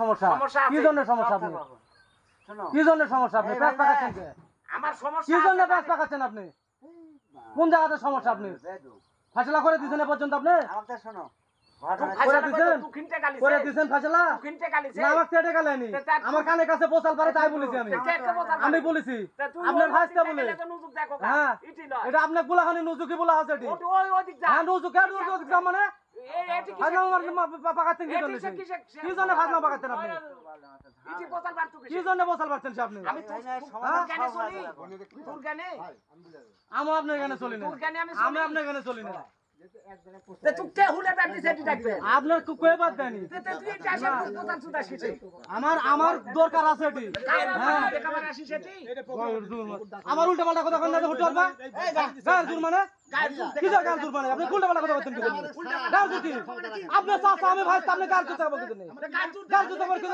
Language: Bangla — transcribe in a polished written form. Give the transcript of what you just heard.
সমস্যা কি জন্য সমস্যা আপনি কি জন্য সমস্যা আপনি পেট পাকাচ্ছেন কে আমার সমস্যা কি জন্য পেট পাকাচ্ছেন আপনি কোন জায়গাতে সমস্যা আপনি ফাইসলা করে দিছেন পর্যন্ত আপনি আমাকে শোনো করে দিছেন ফাইসলা না আমার পেটে গালাইনি আমার কানে কাছে বোতল পারে তাই বলেছি আমি বলেছি আপনার ভাইসটা বলে হ্যাঁ এটা আপনার গুলাখানি নুজুকি বলা আছে এটি হ্যাঁ নুজুকি নুজুকি মানে কি জন্য ফাজলাম পাকাচ্ছেন আপনি কি জন্য বোতল পাচ্ছেন আপনি আমি আপনার এখানে চলি না আমি আপনার এখানে চলি না আপনার কয়ে বাদ দেয়নি আমার দরকার আছে এটি আমার উল্টা পাল্টা কথা কন হুট পারবা গায়ের জোর মানে কিসের গায়ের জোর মানে আপনি উল্টা পাল্টা কথা বলছেন গায়ের জোর কি আপনার চাচা আমি ভাই আপনি গায়ের জোর কথা বলছেন গায়ের জোর কথা বলছেন